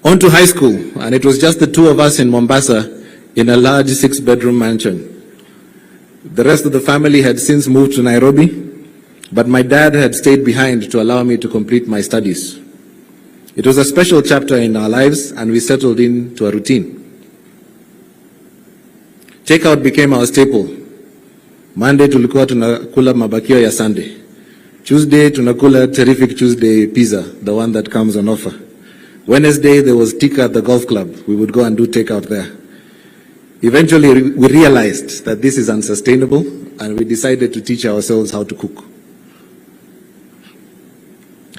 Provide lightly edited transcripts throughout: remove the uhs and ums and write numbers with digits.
On to high school, and it was just the two of us in Mombasa in a large 6-bedroom mansion. The rest of the family had since moved to Nairobi, but my dad had stayed behind to allow me to complete my studies. It was a special chapter in our lives, and we settled into a routine. Takeout became our staple. Monday tulikuwa tunakula mabakio ya Sunday. Tuesday tunakula terrific Tuesday pizza, the one that comes on offer. Wednesday there was tikka at the golf club. We would go and do takeout there. Eventually we realized that this is unsustainable, and we decided to teach ourselves how to cook.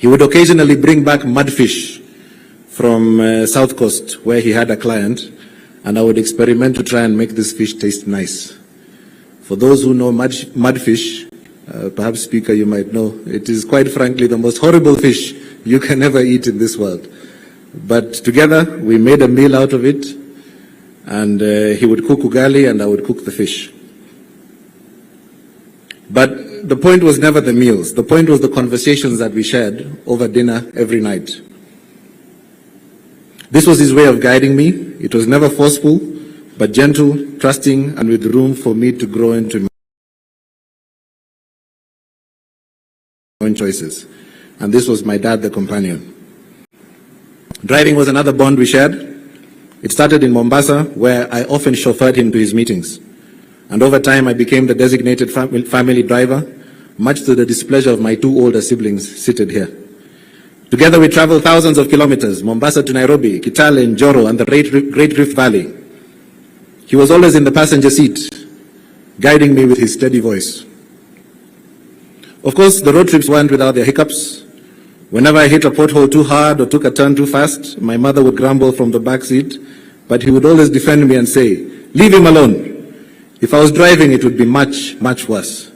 He would occasionally bring back mudfish from South Coast, where he had a client, and I would experiment to try and make this fish taste nice. For those who know mudfish, perhaps Speaker, you might know, it is quite frankly the most horrible fish you can ever eat in this world. But together we made a meal out of it, and he would cook ugali and I would cook the fish. But the point was never the meals. The point was the conversations that we shared over dinner every night. This was his way of guiding me. It was never forceful, but gentle, trusting, and with room for me to grow into my own choices. And this was my dad, the companion. Driving was another bond we shared. It started in Mombasa, where I often chauffeured him to his meetings. And over time, I became the designated family driver, much to the displeasure of my two older siblings seated here. Together, we traveled thousands of kilometers, Mombasa to Nairobi, Kitale, Njoro, and the Great Rift Valley. He was always in the passenger seat, guiding me with his steady voice. Of course, the road trips weren't without their hiccups. Whenever I hit a pothole too hard or took a turn too fast, my mother would grumble from the back seat, but he would always defend me and say, "Leave him alone." If I was driving, it would be much, much worse.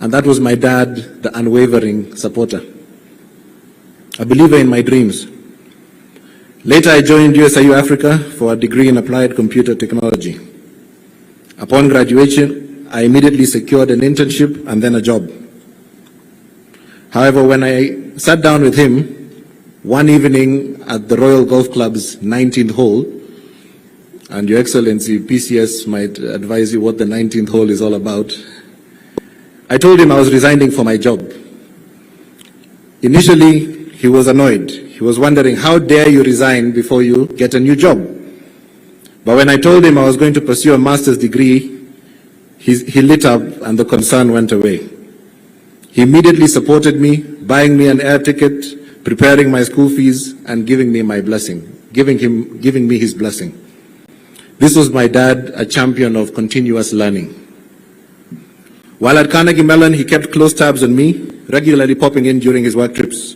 And that was my dad, the unwavering supporter, a believer in my dreams. Later, I joined USIU Africa for a degree in applied computer technology. Upon graduation, I immediately secured an internship and then a job. However, when I sat down with him one evening at the Royal Golf Club's 19th hole, and Your Excellency, PCS might advise you what the 19th hole is all about, I told him I was resigning for my job. Initially, he was annoyed. He was wondering, how dare you resign before you get a new job? But when I told him I was going to pursue a master's degree, he lit up and the concern went away. He immediately supported me, buying me an air ticket, preparing my school fees, and giving me my blessing, giving me his blessing. This was my dad, a champion of continuous learning. While at Carnegie Mellon, he kept close tabs on me, regularly popping in during his work trips.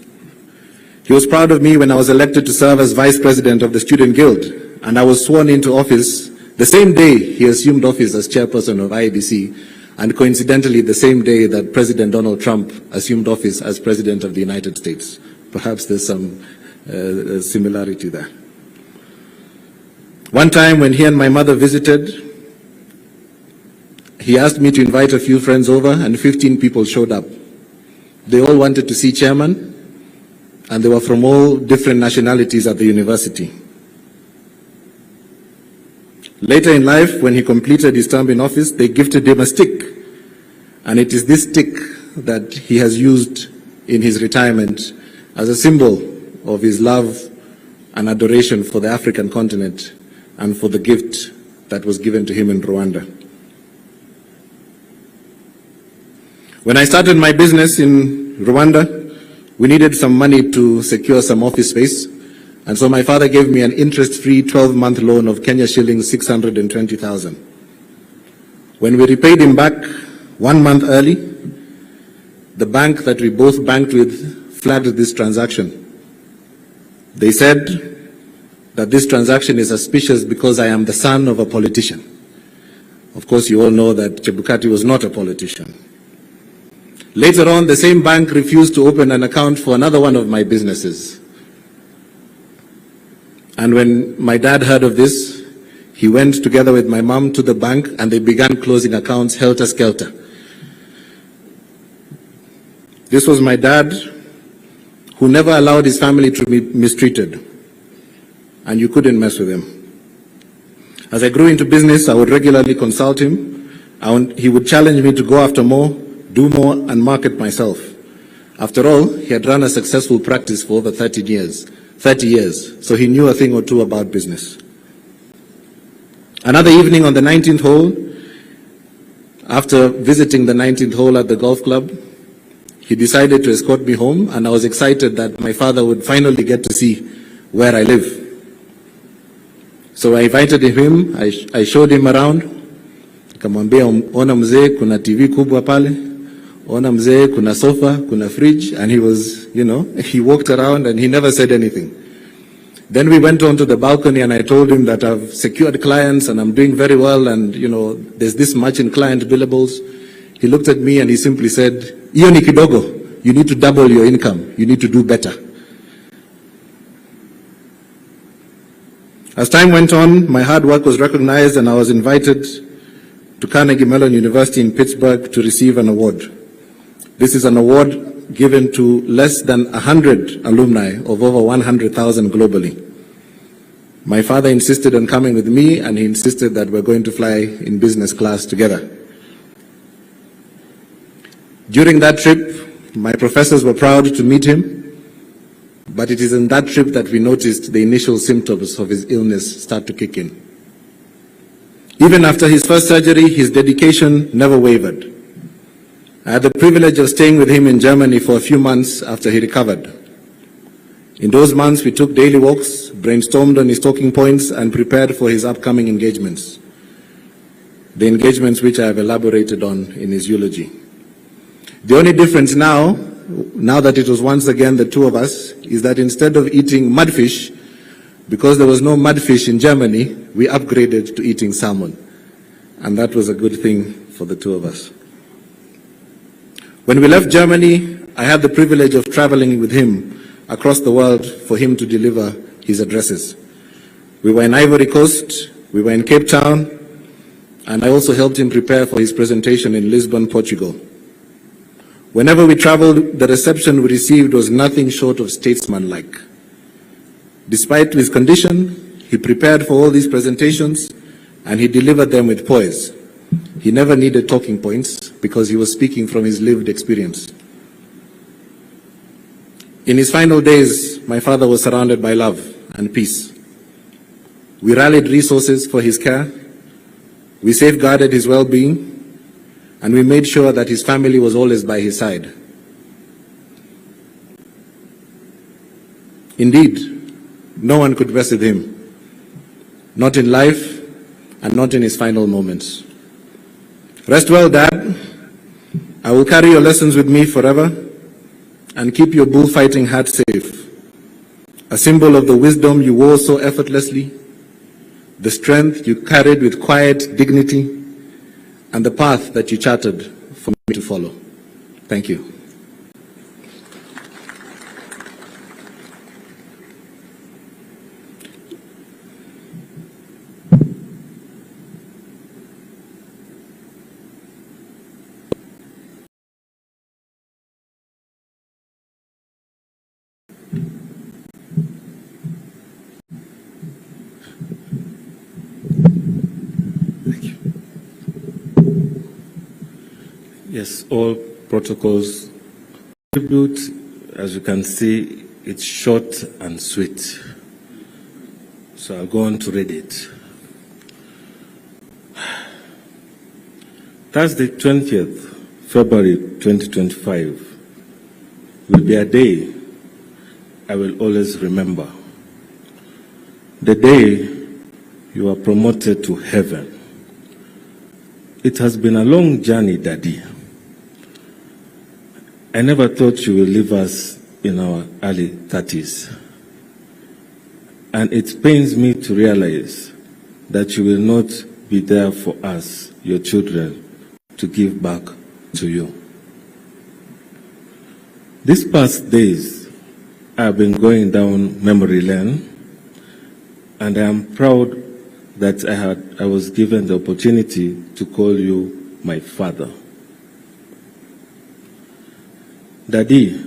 He was proud of me when I was elected to serve as vice president of the Student Guild, and I was sworn into office the same day he assumed office as chairperson of IABC, and coincidentally the same day that President Donald Trump assumed office as President of the United States. Perhaps there's some similarity there. One time when he and my mother visited, he asked me to invite a few friends over, and 15 people showed up. They all wanted to see chairman, and they were from all different nationalities at the university. Later in life, when he completed his term in office, they gifted him a stick. And it is this stick that he has used in his retirement as a symbol of his love and adoration for the African continent and for the gift that was given to him in Rwanda. When I started my business in Rwanda, we needed some money to secure some office space. And so my father gave me an interest-free 12-month loan of Kenya shillings 620,000. When we repaid him back 1 month early, the bank that we both banked with flagged this transaction. They said that this transaction is suspicious because I am the son of a politician. Of course, you all know that Chebukati was not a politician. Later on, the same bank refused to open an account for another one of my businesses. And when my dad heard of this, he went together with my mom to the bank and they began closing accounts helter-skelter. This was my dad, who never allowed his family to be mistreated. and you couldn't mess with him. As I grew into business, I would regularly consult him. He would challenge me to go after more, do more, and market myself. After all, he had run a successful practice for over 30 years, so he knew a thing or two about business. Another evening on the 19th hole, after visiting the 19th hole at the golf club, he decided to escort me home, and I was excited that my father would finally get to see where I live. So I invited him, I showed him around, nikamwambia ona mzee kuna TV kubwa pale, ona mzee kuna sofa, kuna fridge, and he was, he walked around and he never said anything. Then we went on to the balcony and I told him that I've secured clients and I'm doing very well and, there's this much in client billables. He looked at me and he simply said, "Iyo ni kidogo, you need to double your income, you need to do better." As time went on, my hard work was recognized and I was invited to Carnegie Mellon University in Pittsburgh to receive an award. This is an award given to less than 100 alumni of over 100,000 globally. My father insisted on coming with me and he insisted that we're going to fly in business class together. During that trip, my professors were proud to meet him, but it is in that trip that we noticed the initial symptoms of his illness start to kick in. Even after his first surgery, his dedication never wavered. I had the privilege of staying with him in Germany for a few months after he recovered. In those months, we took daily walks, brainstormed on his talking points, and prepared for his upcoming engagements. The engagements which I have elaborated on in his eulogy. The only difference now that it was once again the two of us, is that instead of eating mudfish, because there was no mudfish in Germany, we upgraded to eating salmon. And that was a good thing for the two of us. When we left Germany, I had the privilege of traveling with him across the world for him to deliver his addresses. We were in Ivory Coast, we were in Cape Town, and I also helped him prepare for his presentation in Lisbon, Portugal. Whenever we traveled, the reception we received was nothing short of statesmanlike. Despite his condition, he prepared for all these presentations and he delivered them with poise. He never needed talking points because he was speaking from his lived experience. In his final days, my father was surrounded by love and peace. We rallied resources for his care, we safeguarded his well-being, and we made sure that his family was always by his side. Indeed, no one could rest with him, not in life and not in his final moments. Rest well, Dad. I will carry your lessons with me forever and keep your bullfighting hat safe. A symbol of the wisdom you wore so effortlessly, the strength you carried with quiet dignity, and the path that you charted for me to follow. Thank you. Yes, all protocols tribute. As you can see, it's short and sweet. So I'll go on to read it. Thursday, 20th February 2025 will be a day I will always remember. The day you are promoted to heaven. It has been a long journey, Daddy. I never thought you will leave us in our early 30s. And it pains me to realize that you will not be there for us, your children, to give back to you. These past days, I have been going down memory lane, and I am proud that I was given the opportunity to call you my father. Daddy,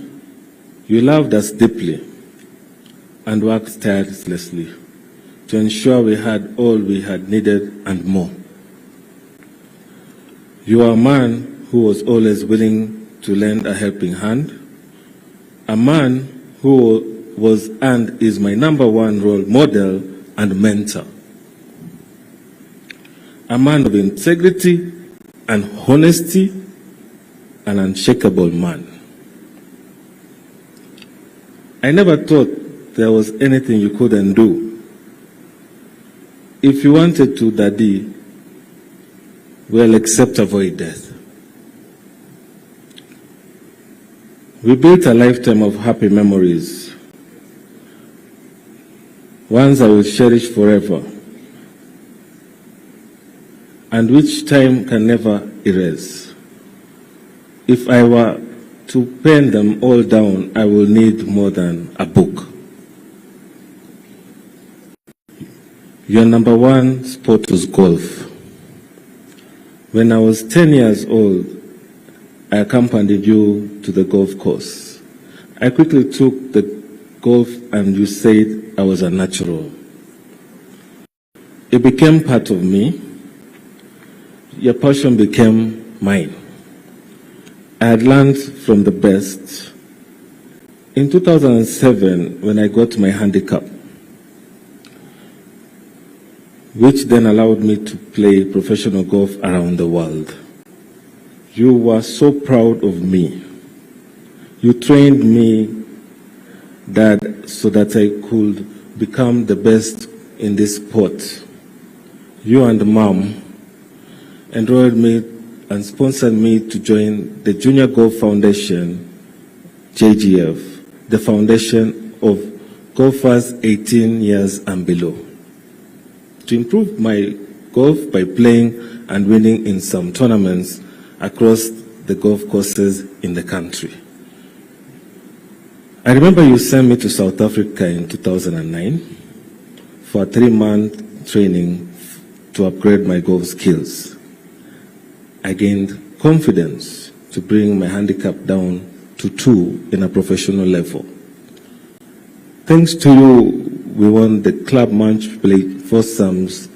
you loved us deeply and worked tirelessly to ensure we had all we had needed and more. You are a man who was always willing to lend a helping hand, a man who was and is my #1 role model and mentor, a man of integrity and honesty, an unshakable man. I never thought there was anything you couldn't do. If you wanted to, Daddy, well, except avoid death. We built a lifetime of happy memories, ones I will cherish forever, and which time can never erase. If I were to pen them all down, I will need more than a book. Your #1 sport was golf. When I was 10 years old, I accompanied you to the golf course. I quickly took the golf and you said I was a natural. It became part of me. Your passion became mine. I had learned from the best. In 2007, when I got my handicap, which then allowed me to play professional golf around the world, you were so proud of me. You trained me, Dad, so that I could become the best in this sport. You and Mom enrolled me and sponsored me to join the Junior Golf Foundation, JGF, the foundation of golfers 18 years and below, to improve my golf by playing and winning in some tournaments across the golf courses in the country. I remember you sent me to South Africa in 2009 for a 3-month training to upgrade my golf skills. I gained confidence to bring my handicap down to 2 in a professional level. Thanks to you, we won the club match play foursomes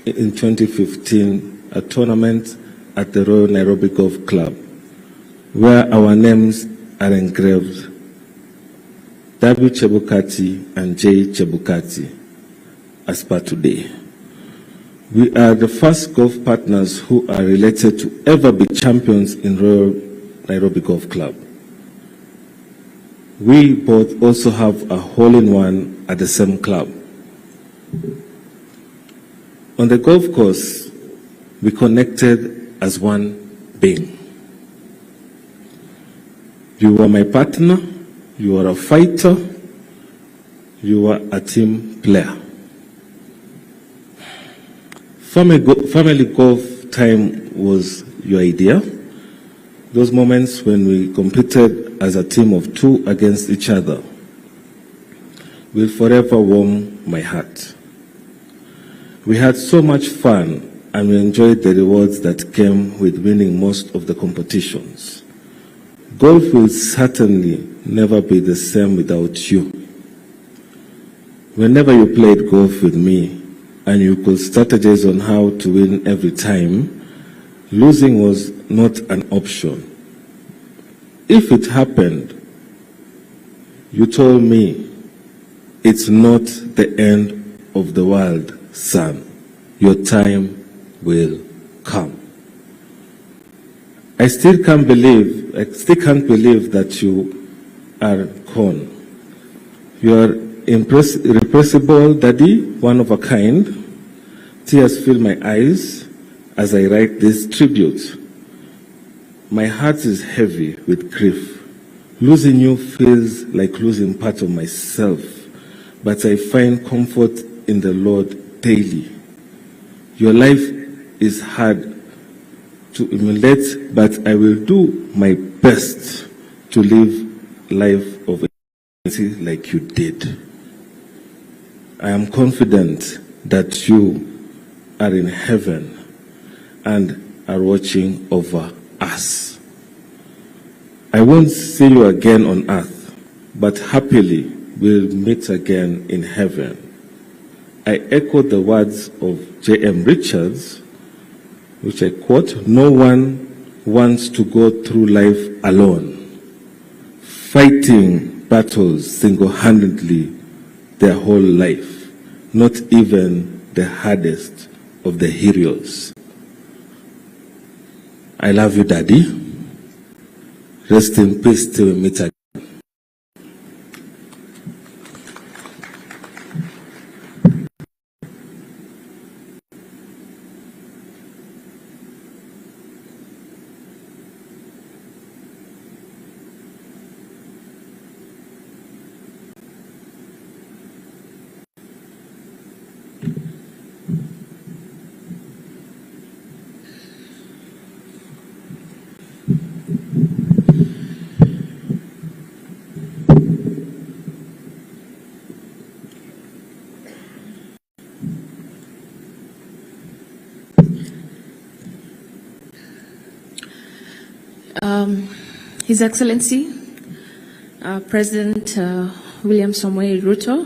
in 2015, a tournament at the Royal Nairobi Golf Club, where our names are engraved, W. Chebukati and J. Chebukati, as per today. We are the first golf partners who are related to ever be champions in Royal Nairobi Golf Club. We both also have a hole-in-one at the same club. On the golf course, we connected as one being. You were my partner, you were a fighter, you were a team player. Family golf time was your idea. Those moments when we competed as a team of 2 against each other will forever warm my heart. We had so much fun and we enjoyed the rewards that came with winning most of the competitions. Golf will certainly never be the same without you. Whenever you played golf with me, and you could strategize on how to win every time, losing was not an option. If it happened, you told me, it's not the end of the world, son. Your time will come. I still can't believe that you are gone. You are irrepressible, Daddy, one of a kind. Tears fill my eyes as I write this tribute. My heart is heavy with grief. Losing you feels like losing part of myself, but I find comfort in the Lord daily. Your life is hard to emulate, but I will do my best to live life of agency like you did. I am confident that you are in heaven and are watching over us. I won't see you again on earth, but happily we'll meet again in heaven. I echo the words of J.M. Richards, which I quote, "No one wants to go through life alone, fighting battles single-handedly their whole life, not even the hardest of the heroes." I love you, Daddy. Rest in peace till we meet again. His Excellency, President William Samoei Ruto,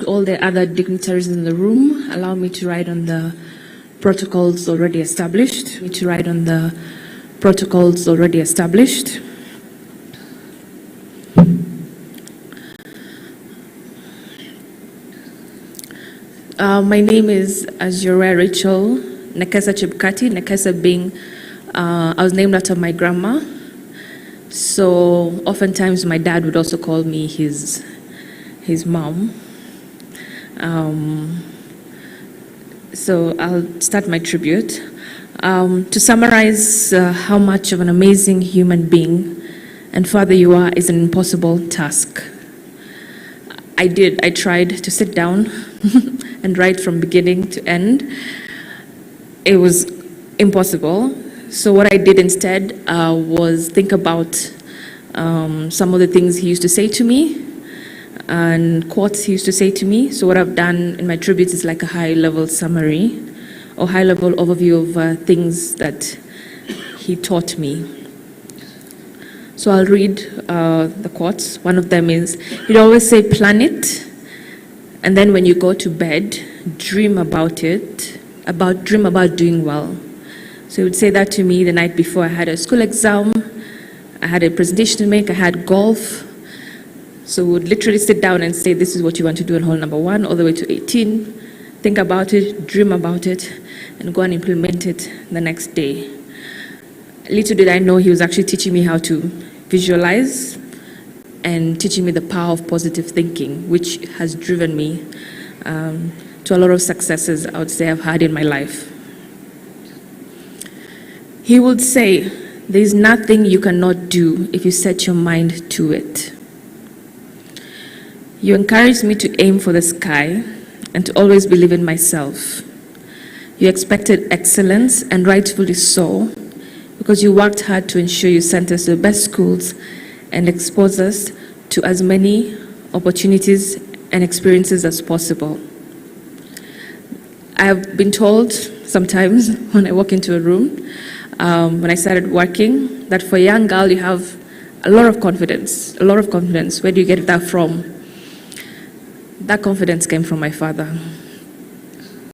all the other dignitaries in the room, allow me to write on the protocols already established. My name is, as you're aware, Rachel Nekesa Chebukati, Nekesa being I was named after my grandma, so oftentimes my dad would also call me his mom. So I'll start my tribute. To summarize how much of an amazing human being and father you are is an impossible task. I tried to sit down and write from beginning to end. It was impossible. So what I did instead was think about some of the things he used to say to me and quotes he used to say to me. So what I've done in my tributes is like a high-level summary or high-level overview of things that he taught me. So I'll read the quotes. One of them is, he'd always say, plan it, and then when you go to bed, dream about doing well. So he would say that to me the night before I had a school exam, I had a presentation to make, I had golf. So we would literally sit down and say, this is what you want to do in hole number 1 all the way to 18. Think about it, dream about it, and go and implement it the next day. Little did I know he was actually teaching me how to visualize and teaching me the power of positive thinking, which has driven me to a lot of successes I would say I've had in my life. He would say, there is nothing you cannot do if you set your mind to it. You encouraged me to aim for the sky and to always believe in myself. You expected excellence, and rightfully so, because you worked hard to ensure you sent us to the best schools and exposed us to as many opportunities and experiences as possible. I have been told sometimes when I walk into a room, when I started working, that for a young girl you have a lot of confidence, Where do you get that from? That confidence came from my father.